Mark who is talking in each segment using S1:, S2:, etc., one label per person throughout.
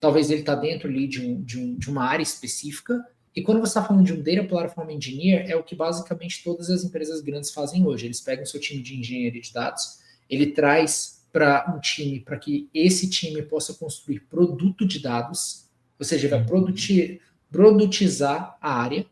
S1: talvez ele está dentro ali de uma área específica, e quando você está falando de um Data Platform Engineer, é o que basicamente todas as empresas grandes fazem hoje. Eles pegam o seu time de engenharia de dados, ele traz para um time, para que esse time possa construir produto de dados, ou seja, vai produtizar a área,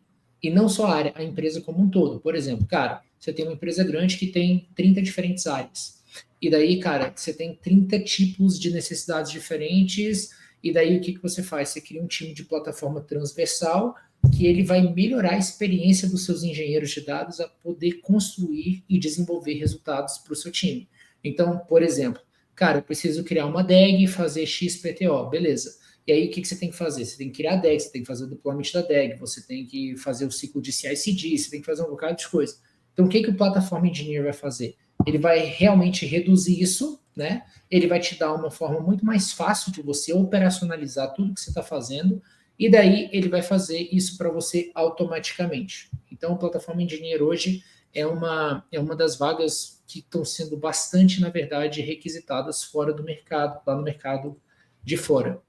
S1: e não só a área, a empresa como um todo. Por exemplo, cara, você tem uma empresa grande que tem 30 diferentes áreas. E daí, cara, você tem 30 tipos de necessidades diferentes, e daí o que você faz? Você cria um time de plataforma transversal, que ele vai melhorar a experiência dos seus engenheiros de dados a poder construir e desenvolver resultados para o seu time. Então, por exemplo, cara, eu preciso criar uma DAG e fazer XPTO, beleza. E aí, o que você tem que fazer? Você tem que criar a DAG, você tem que fazer o deployment da DAG, você tem que fazer o ciclo de CI/CD, você tem que fazer um bocado de coisa. Então, o que o Platform Engineer vai fazer? Ele vai realmente reduzir isso, né? Ele vai te dar uma forma muito mais fácil de você operacionalizar tudo que você está fazendo, e daí ele vai fazer isso para você automaticamente. Então, o Platform Engineer hoje é uma das vagas que estão sendo bastante, na verdade, requisitadas fora do mercado, lá no mercado de fora.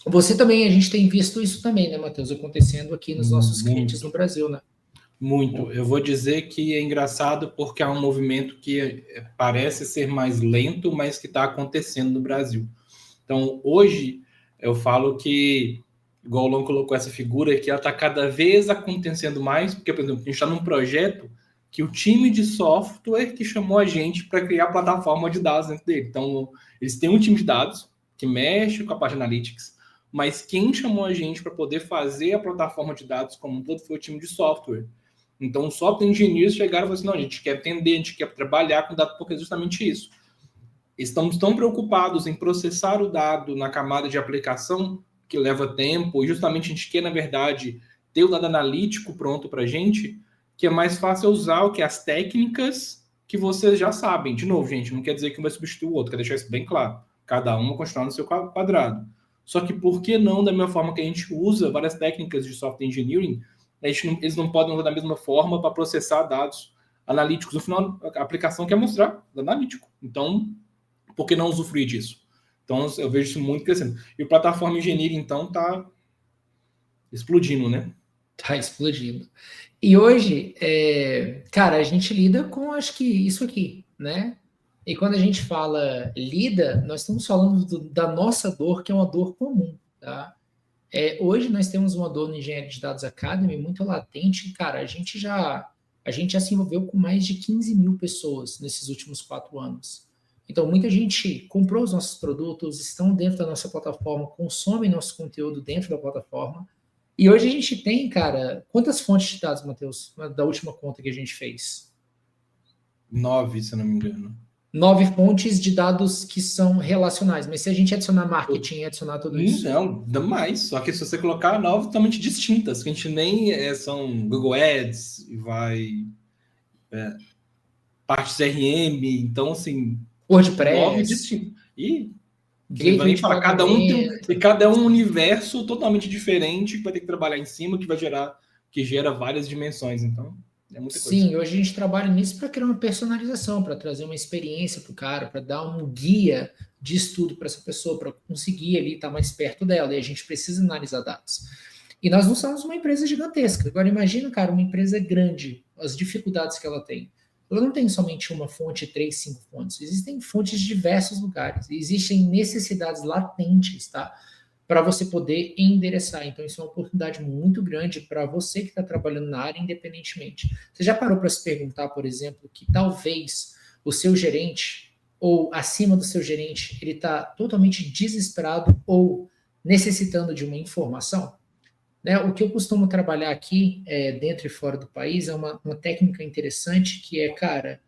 S1: Você também, a gente tem visto isso também, né, Matheus, acontecendo aqui nos nossos clientes no Brasil, né?
S2: Muito. Eu vou dizer que é engraçado porque há um movimento que parece ser mais lento, mas que está acontecendo no Brasil. Então, hoje, eu falo que, igual o Lon colocou essa figura, que ela está cada vez acontecendo mais, porque, por exemplo, a gente está num projeto que o time de software que chamou a gente para criar a plataforma de dados dentro dele. Então, eles têm um time de dados que mexe com a parte de analytics, mas quem chamou a gente para poder fazer a plataforma de dados como um todo foi o time de software. Então, os software engineers chegaram e falaram assim, não, a gente quer atender, a gente quer trabalhar com dado, porque é justamente isso. Estamos tão preocupados em processar o dado na camada de aplicação, que leva tempo, e justamente a gente quer, na verdade, ter o dado analítico pronto para a gente, que é mais fácil usar o que as técnicas que vocês já sabem. De novo, gente, não quer dizer que um vai substituir o outro, quer deixar isso bem claro. Cada um vai continuar no seu quadrado. Só que por que não, da mesma forma que a gente usa várias técnicas de software engineering, eles não podem usar da mesma forma para processar dados analíticos. No final, a aplicação quer mostrar dado analítico. Então, por que não usufruir disso? Então, eu vejo isso muito crescendo. E o plataforma engenharia, então, está explodindo, né?
S1: Está explodindo. E hoje, cara, a gente lida com, acho que, isso aqui, né? E quando a gente fala lida, nós estamos falando da nossa dor, que é uma dor comum, tá? Hoje nós temos uma dor no Engenharia de Dados Academy muito latente, cara, a gente já se envolveu com mais de 15 mil pessoas nesses últimos 4 anos. Então, muita gente comprou os nossos produtos, estão dentro da nossa plataforma, consomem nosso conteúdo dentro da plataforma. E hoje a gente tem, cara, quantas fontes de dados, Matheus, da última conta que a gente fez?
S2: 9, se eu não me engano.
S1: 9 fontes de dados que são relacionais. Mas se a gente adicionar marketing e adicionar tudo isso...
S2: Não, dá mais. Só que se você colocar 9 totalmente distintas, que a gente nem são Google Ads e vai... partes RM, então, assim...
S1: WordPress.
S2: 9 distintas. E...
S1: Gateway de
S2: falar, cada um um universo totalmente diferente que vai ter que trabalhar em cima, que gera várias dimensões. Então, é muita coisa.
S1: Sim, hoje a gente trabalha nisso para criar uma personalização, para trazer uma experiência para o cara, para dar um guia de estudo para essa pessoa, para conseguir ali estar mais perto dela. E a gente precisa analisar dados. E nós não somos uma empresa gigantesca. Agora, imagina, cara, uma empresa grande, as dificuldades que ela tem. Ela não tem somente uma fonte, 3, 5 fontes. Existem fontes de diversos lugares. Existem necessidades latentes, tá? Para você poder endereçar. Então, isso é uma oportunidade muito grande para você que está trabalhando na área independentemente. Você já parou para se perguntar, por exemplo, que talvez o seu gerente ou acima do seu gerente, ele está totalmente desesperado ou necessitando de uma informação? Né? O que eu costumo trabalhar aqui, dentro e fora do país, é uma técnica interessante que é, cara,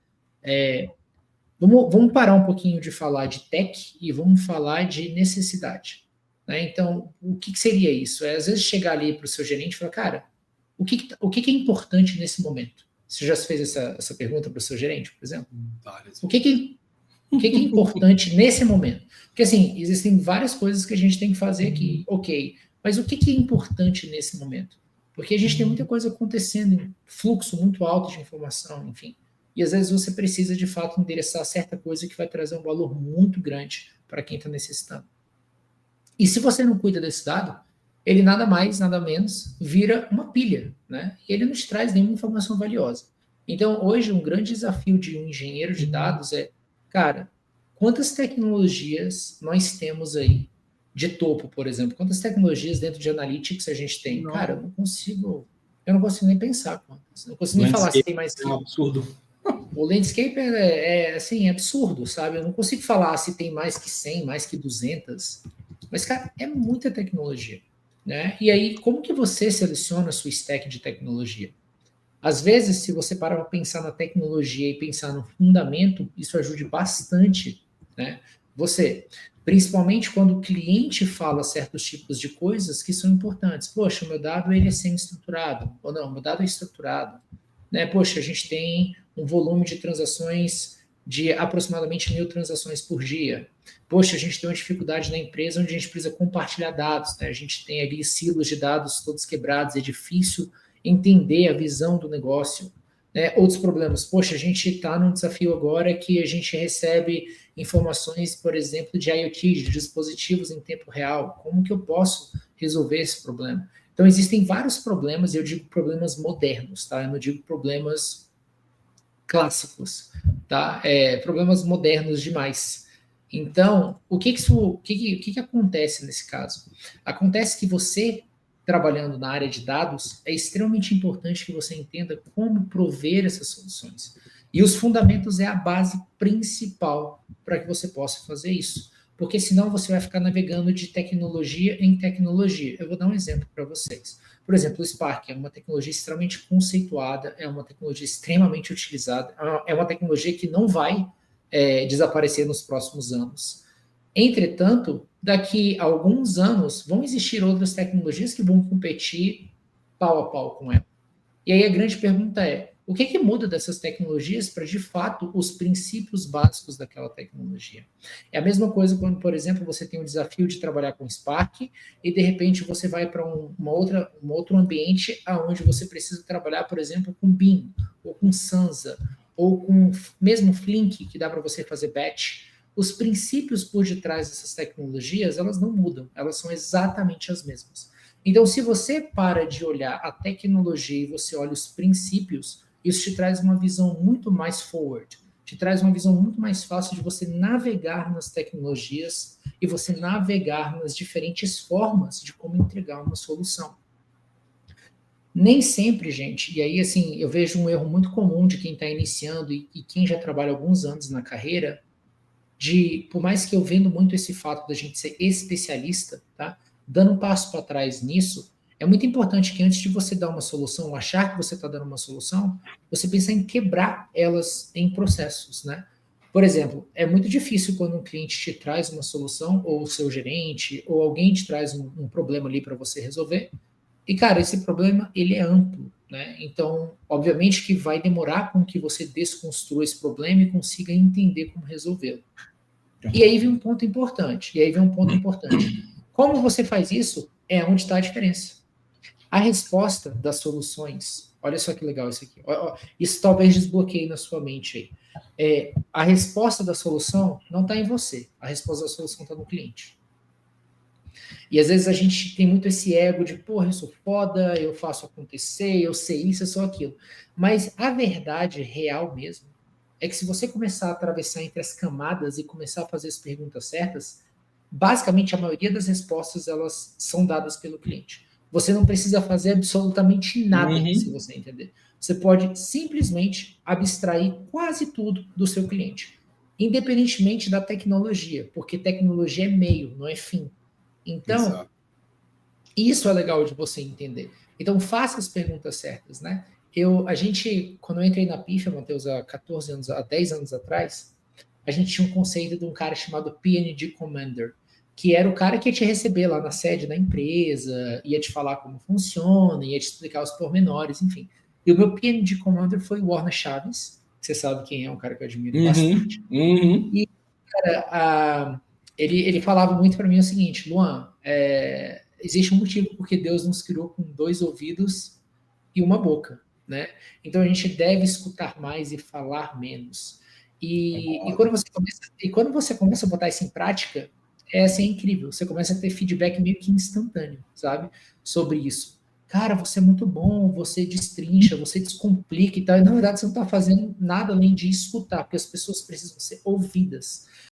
S1: vamos parar um pouquinho de falar de tech e vamos falar de necessidade. Né? Então, o que seria isso? Às vezes chegar ali para o seu gerente e falar, cara, o que é importante nesse momento? Você já fez essa pergunta para o seu gerente, por exemplo?
S2: Várias.
S1: O que é importante nesse momento? Porque, assim, existem várias coisas que a gente tem que fazer aqui, ok, mas o que é importante nesse momento? Porque a gente tem muita coisa acontecendo em fluxo muito alto de informação, enfim. E às vezes você precisa, de fato, endereçar certa coisa que vai trazer um valor muito grande para quem está necessitando. E se você não cuida desse dado, ele nada mais, nada menos, vira uma pilha, né? E ele não te traz nenhuma informação valiosa. Então, hoje, um grande desafio de um engenheiro de dados é, cara, quantas tecnologias nós temos aí de topo, por exemplo? Quantas tecnologias dentro de Analytics a gente tem?
S2: Não.
S1: Cara, eu não consigo nem pensar quantas. Não consigo nem falar se tem mais
S2: que... É um absurdo.
S1: O landscape assim, é absurdo, sabe? Eu não consigo falar se tem mais que 100, mais que 200. Mas, cara, é muita tecnologia, né? E aí, como que você seleciona a sua stack de tecnologia? Às vezes, se você parar para pensar na tecnologia e pensar no fundamento, isso ajude bastante, né? Você, principalmente quando o cliente fala certos tipos de coisas que são importantes. Poxa, o meu dado ele é semi-estruturado, ou não, o meu dado é estruturado, né? Poxa, a gente tem um volume de transações de aproximadamente 1.000 transações por dia. Poxa, a gente tem uma dificuldade na empresa onde a gente precisa compartilhar dados, né? A gente tem ali silos de dados todos quebrados, é difícil entender a visão do negócio. Né? Outros problemas, poxa, a gente está num desafio agora que a gente recebe informações, por exemplo, de IoT, de dispositivos em tempo real. Como que eu posso resolver esse problema? Então, existem vários problemas, e eu digo problemas modernos, tá? Eu não digo problemas clássicos, tá? Problemas modernos demais. Então, o que acontece nesse caso? Acontece que você, trabalhando na área de dados, é extremamente importante que você entenda como prover essas soluções. E os fundamentos é a base principal para que você possa fazer isso. Porque senão você vai ficar navegando de tecnologia em tecnologia. Eu vou dar um exemplo para vocês. Por exemplo, o Spark é uma tecnologia extremamente conceituada, é uma tecnologia extremamente utilizada, é uma tecnologia que não vai desaparecer nos próximos anos. Entretanto, daqui a alguns anos, vão existir outras tecnologias que vão competir pau a pau com ela. E aí a grande pergunta é, o que muda dessas tecnologias para, de fato, os princípios básicos daquela tecnologia? É a mesma coisa quando, por exemplo, você tem o desafio de trabalhar com Spark e, de repente, você vai para um outro ambiente onde você precisa trabalhar, por exemplo, com BIM, ou com Sansa, ou com mesmo Flink, que dá para você fazer batch. Os princípios por detrás dessas tecnologias, elas não mudam, elas são exatamente as mesmas. Então, se você para de olhar a tecnologia e você olha os princípios, isso te traz uma visão muito mais forward, te traz uma visão muito mais fácil de você navegar nas tecnologias e você navegar nas diferentes formas de como entregar uma solução. Nem sempre, gente, e aí assim, eu vejo um erro muito comum de quem está iniciando e quem já trabalha alguns anos na carreira, por mais que eu vendo muito esse fato da gente ser especialista, tá? Dando um passo para trás nisso, é muito importante que antes de você dar uma solução, ou achar que você está dando uma solução, você pensar em quebrar elas em processos, né? Por exemplo, é muito difícil quando um cliente te traz uma solução, ou o seu gerente, ou alguém te traz um problema ali para você resolver. E, cara, esse problema, ele é amplo, né? Então, obviamente que vai demorar com que você desconstrua esse problema e consiga entender como resolvê-lo. E aí vem um ponto importante. Como você faz isso é onde está a diferença. A resposta das soluções, olha só que legal isso aqui. Isso talvez desbloqueie na sua mente aí. A resposta da solução não está em você. A resposta da solução está no cliente. E às vezes a gente tem muito esse ego de, porra, eu sou foda, eu faço acontecer, eu sei isso, eu sou aquilo. Mas a verdade real mesmo é que se você começar a atravessar entre as camadas e começar a fazer as perguntas certas, basicamente a maioria das respostas elas são dadas pelo cliente. Você não precisa fazer absolutamente nada, se você entender. Você pode simplesmente abstrair quase tudo do seu cliente, independentemente da tecnologia, porque tecnologia é meio, não é fim. Então, exato, isso é legal de você entender. Então, faça as perguntas certas, né? Quando eu entrei na PIF, Matheus, há 10 anos atrás, a gente tinha um conceito de um cara chamado PNG Commander, que era o cara que ia te receber lá na sede da empresa, ia te falar como funciona, ia te explicar os pormenores, enfim. E o meu PNG Commander foi o Warner Chaves, que você sabe quem é, um cara que eu admiro bastante. E, cara, ele falava muito para mim o seguinte, Luan, existe um motivo porque Deus nos criou com 2 ouvidos e uma boca, né? Então a gente deve escutar mais e falar menos. E quando você começa a botar isso em prática, essa é incrível. Você começa a ter feedback meio que instantâneo, sabe? Sobre isso. Cara, você é muito bom, você destrincha, você descomplica e tal. E na verdade você não está fazendo nada além de escutar, porque as pessoas precisam ser ouvidas.